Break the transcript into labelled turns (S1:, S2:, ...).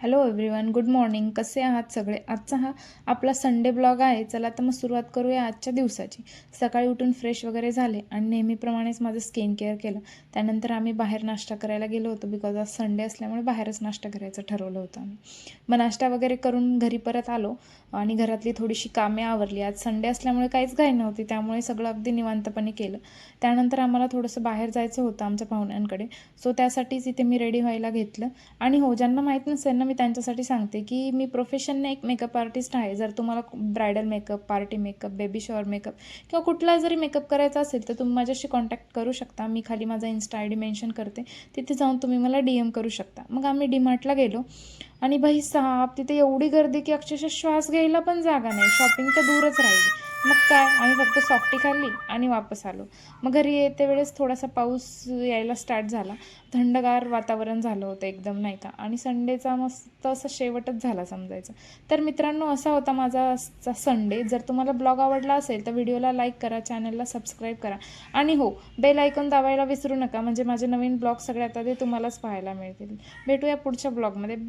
S1: Hello everyone, good morning. कसे आहात सगळे? आजचा हा आपला संडे ब्लॉग आहे. चला तर मग सुरुवात करूया आजच्या दिवसाची. सकाळी उठून फ्रेश वगैरे झाले आणि नेहमीप्रमाणेच माझं स्किन केअर केलं. त्यानंतर आम्ही बाहेर नाश्ता करायला गेलो होतो, बिकॉज आज संडे असल्यामुळे बाहेरच नाश्ता करायचं ठरवलं होतं आम्ही. मग नाश्ता वगैरे करून घरी परत आलो आणि घरातली थोडीशी कामे आवरली. आज संडे असल्यामुळे काहीच घाई नव्हती, त्यामुळे सगळं अगदी निवांतपणे केलं. त्यानंतर आम्हाला थोडंसं बाहेर जायचं होतं आमच्या पाहुण्यांकडे, सो त्यासाठीच इथे मी रेडी व्हायला घेतलं. आणि हो, ज्यांना माहीत नसेल ना, मी त्यांच्यासाठी सांगते की मी प्रोफेशनने एक मेकअप आर्टिस्ट आहे. जर तुम्हाला bridal makeup, party makeup, baby shower makeup किंवा कुठला जरी मेकअप करायचा असेल तर तुम्ही माझ्याशी कॉन्टॅक्ट करू शकता. मी खाली माझा इन्स्टा आय डी मेन्शन करते, तिथे जाऊन तुम्ही मला DM करू शकता. मग आम्ही डीमार्टला गेलो आणि भाई साहब, तिथे एवढी गर्दी की अक्षरशः श्वास घ्यायला पण जागा नाही. शॉपिंग तर दूरच राहिली. मग काय, आम्ही फक्त सॉफ्टी खाल्ली आणि वापस आलो. मग घरी येते वेळेस थोडासा पाऊस यायला स्टार्ट झाला. थंडगार वातावरण झालं होतं एकदम, नाही का. आणि संडेचा मस्त असा शेवटच झाला समजायचं. तर मित्रांनो, असा होता माझा आजचा संडे. जर तुम्हाला ब्लॉग आवडला असेल तर व्हिडिओला लाईक करा, चॅनलला सबस्क्राईब करा आणि हो, बेल आयकॉन दाबायला विसरू नका, म्हणजे माझे नवीन ब्लॉग सगळ्यात आधी तुम्हालाच पाहायला मिळतील. भेटूया पुढच्या ब्लॉगमध्ये.